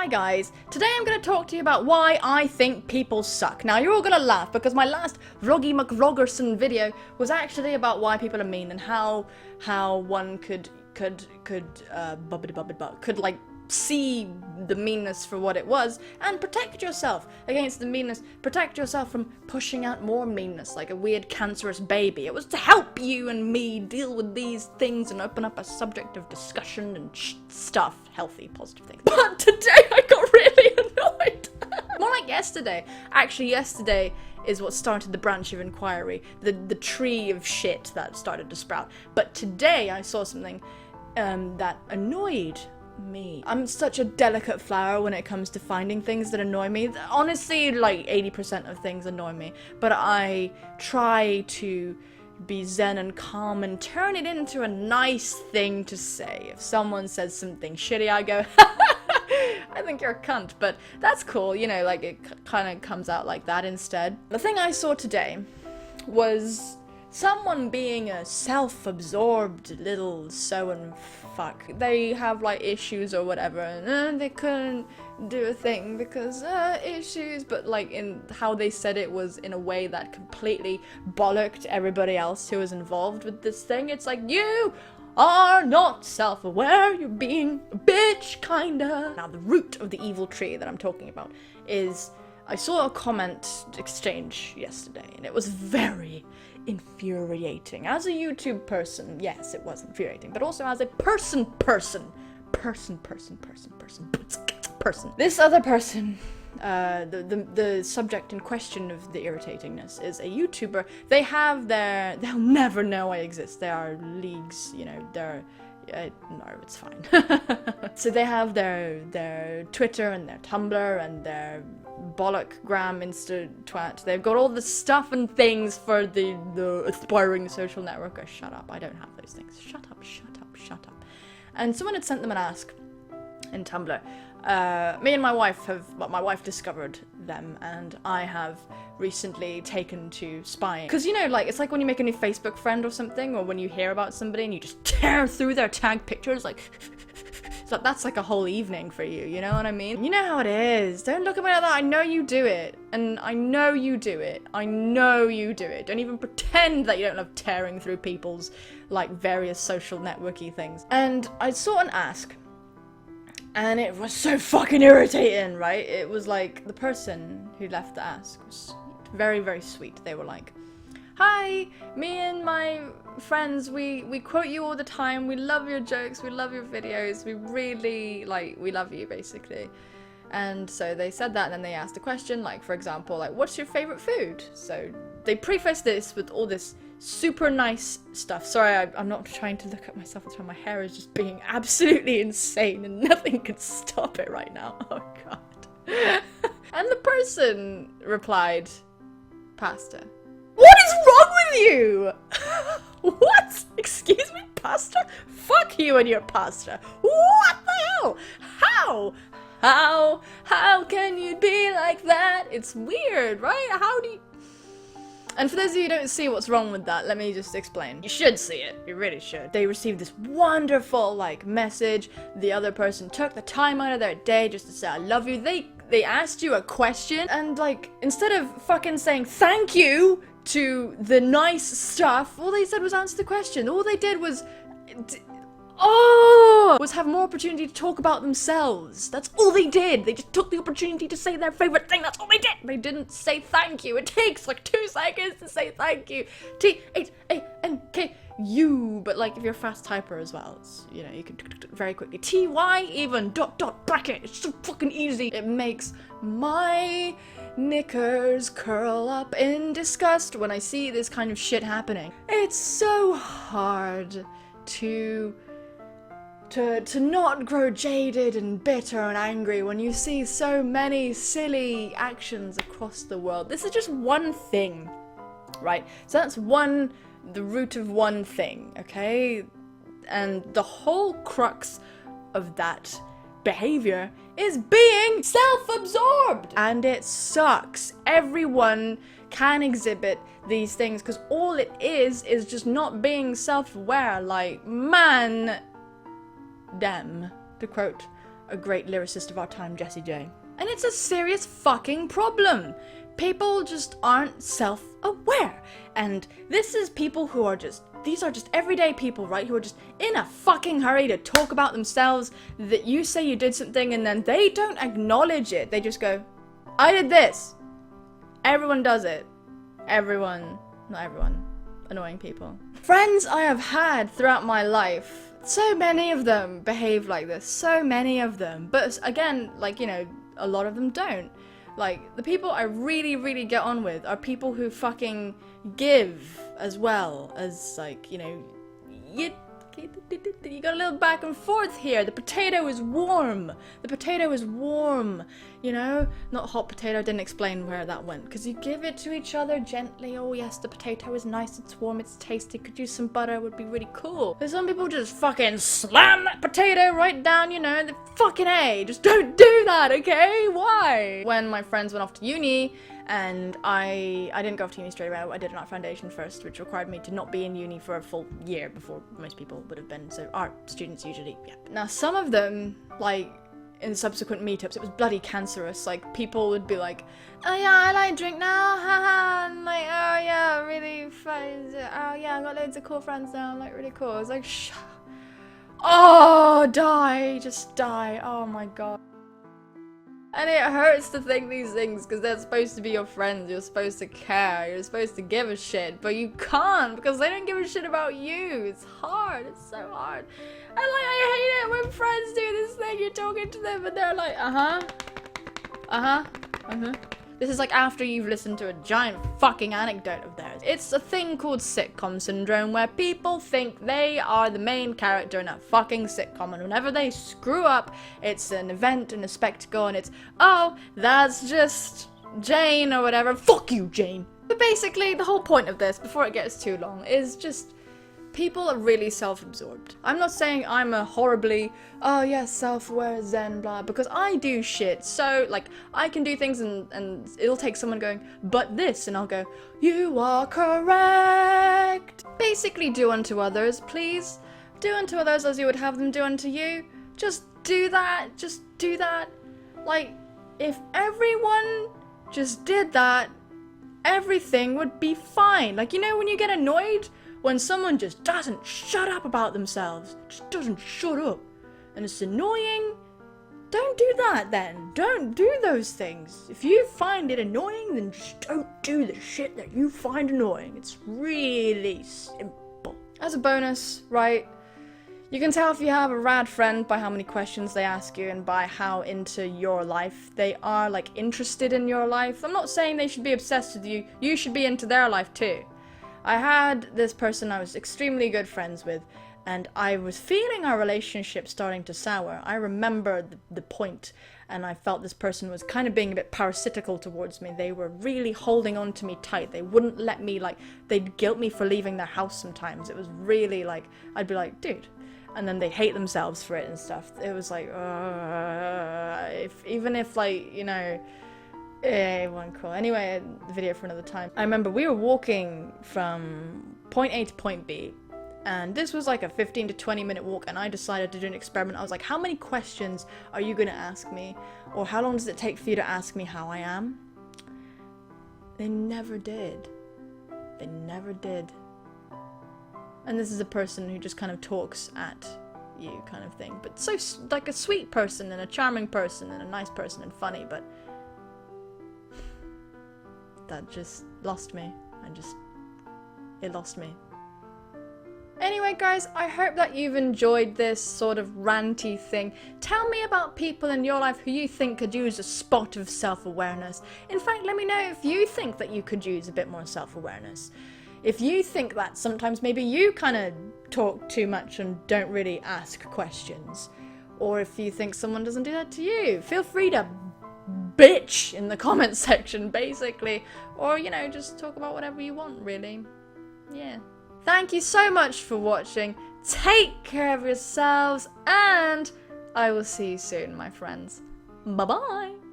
Hi guys, today I'm going to talk to you about why I think people suck. Now you're all going to laugh because my last Vloggy McVloggerson video was actually about why people are mean and how one could like see the meanness for what it was and protect yourself against the meanness, protect yourself from pushing out more meanness like a weird cancerous baby. It was to help you and me deal with these things and open up a subject of discussion and stuff, healthy, positive things. But today I got really annoyed. More like yesterday. Actually, yesterday is what started the branch of inquiry, the tree of shit that started to sprout. But today I saw something that annoyed me. I'm such a delicate flower when it comes to finding things that annoy me. Honestly, like 80% of things annoy me, but I try to be zen and calm and turn it into a nice thing to say. If someone says something shitty, I go, I think you're a cunt, but that's cool, you know, like it kind of comes out like that instead. The thing I saw today was someone being a self-absorbed little so-and-fuck. They have, like, issues or whatever, and they couldn't do a thing because, issues, but, like, in how they said it was in a way that completely bollocked everybody else who was involved with this thing. It's like, you are not self-aware, you're being a bitch, kinda. Now, the root of the evil tree that I'm talking about is, I saw a comment exchange yesterday, and it was very infuriating. As a YouTube person, yes, it was infuriating, but also as a person. This other person, the subject in question of the irritatingness is a YouTuber. They'll never know I exist. They are leagues, you know, no, it's fine. So they have their Twitter and their Tumblr and their bollockgram, Insta, twat. They've got all the stuff and things for the aspiring social network. Oh, shut up, I don't have those things. Shut up. And someone had sent them an ask in Tumblr. Me and my wife discovered them, and I have recently taken to spying. Because, you know, like, it's like when you make a new Facebook friend or something, or when you hear about somebody and you just tear through their tag pictures, like, so that's like a whole evening for you, you know what I mean? You know how it is. Don't look at me like that. I know you do it. And I know you do it. I know you do it. Don't even pretend that you don't love tearing through people's, like, various social networky things. And I saw an ask, and it was so fucking irritating, right? It was like, the person who left the ask was very, very sweet. They were like, hi, me and my friends, we quote you all the time, we love your jokes, we love your videos, we really, like, we love you, basically. And so they said that, and then they asked a question, like, for example, like, what's your favorite food? So they prefaced this with all this super nice stuff. Sorry, I'm not trying to look at myself at the time. My hair is just being absolutely insane and nothing can stop it right now. Oh god. And the person replied, pasta. What is wrong with you? What? Excuse me, pasta? Fuck you and your pasta. What the hell? How can you be like that? It's weird, right? How do you... And for those of you who don't see what's wrong with that, let me just explain. You should see it. You really should. They received this wonderful, like, message. The other person took the time out of their day just to say, I love you. They asked you a question, and, like, instead of fucking saying thank you to the nice stuff, all they said was answer the question. All they did was have more opportunity to talk about themselves. That's all they did. They just took the opportunity to say their favorite thing. That's all they did. They didn't say thank you. It takes like 2 seconds to say thank you. T-H-A-N-K-U. But like if you're a fast typer as well, it's, you know, you can very quickly. T-Y even dot bracket. It's so fucking easy. It makes my knickers curl up in disgust when I see this kind of shit happening. It's so hard to not grow jaded and bitter and angry when you see so many silly actions across the world. This is just one thing, right? So that's the root of one thing, okay? And the whole crux of that behavior is being self-absorbed. And it sucks. Everyone can exhibit these things because all it is just not being self-aware. Like, man, damn, to quote a great lyricist of our time, Jessie J. And it's a serious fucking problem. People just aren't self-aware. And this is people who are just, these are just everyday people, right? Who are just in a fucking hurry to talk about themselves, that you say you did something and then they don't acknowledge it. They just go, I did this. Everyone does it. Everyone, not everyone, annoying people. Friends I have had throughout my life, so many of them behave like this, so many of them. But again, like, you know, a lot of them don't. Like, the people I really, really get on with are people who fucking give as well as, like, you know, you got a little back and forth here. The potato is warm. The potato is warm, you know? Not hot potato, I didn't explain where that went. Because you give it to each other gently. Oh yes, the potato is nice, it's warm, it's tasty. Could use some butter, would be really cool. But some people just fucking slam that potato right down, you know, the fucking A. Just don't do that, okay? Why? When my friends went off to uni, and I didn't go off to uni straight away. I did an art foundation first, which required me to not be in uni for a full year before most people would have been. So art students usually, yeah. Now some of them, like, in subsequent meetups, it was bloody cancerous. Like, people would be like, oh yeah, I like drink now, haha, and like, oh yeah, really fun, oh yeah, I got loads of cool friends now, like, really cool. It's like, oh, die, just die, oh my god. And it hurts to think these things because they're supposed to be your friends, you're supposed to care, you're supposed to give a shit, but you can't because they don't give a shit about you. It's hard, it's so hard. And like, I hate it when friends do this thing, you're talking to them and they're like, This is like after you've listened to a giant fucking anecdote of theirs. It's a thing called sitcom syndrome where people think they are the main character in a fucking sitcom, and whenever they screw up, it's an event and a spectacle and it's, oh, that's just Jane or whatever. Fuck you, Jane. But basically, the whole point of this, before it gets too long, is just people are really self-absorbed. I'm not saying I'm a horribly, oh yeah, self-aware zen blah, because I do shit. So, like, I can do things and it'll take someone going, but this, and I'll go, you are correct. Basically, do unto others, please. Do unto others as you would have them do unto you. Just do that. Just do that. Like, if everyone just did that, everything would be fine. Like, you know when you get annoyed? When someone just doesn't shut up about themselves, just doesn't shut up, and it's annoying, don't do that then. Don't do those things. If you find it annoying, then just don't do the shit that you find annoying. It's really simple. As a bonus, right, you can tell if you have a rad friend by how many questions they ask you and by how into your life they are, like, interested in your life. I'm not saying they should be obsessed with you. You should be into their life too. I had this person I was extremely good friends with, and I was feeling our relationship starting to sour. I remember the point, and I felt this person was kind of being a bit parasitical towards me. They were really holding on to me tight. They wouldn't let me, like, they'd guilt me for leaving their house sometimes. It was really, like, I'd be like, dude. And then they'd hate themselves for it and stuff. It was like, even if, like, you know, it wasn't cool. Anyway, the video for another time. I remember we were walking from point A to point B, and this was like a 15 to 20 minute walk, and I decided to do an experiment. I was like, how many questions are you gonna ask me? Or how long does it take for you to ask me how I am? They never did. They never did. And this is a person who just kind of talks at you kind of thing. But so, like, a sweet person and a charming person and a nice person and funny, but that just lost me. It lost me. Anyway, guys, I hope that you've enjoyed this sort of ranty thing. Tell me about people in your life who you think could use a spot of self-awareness. In fact, let me know if you think that you could use a bit more self-awareness. If you think that sometimes maybe you kind of talk too much and don't really ask questions. Or if you think someone doesn't do that to you, feel free to bitch in the comment section, basically. Or, you know, just talk about whatever you want, really. Yeah. Thank you so much for watching. Take care of yourselves, and I will see you soon, my friends. Bye-bye.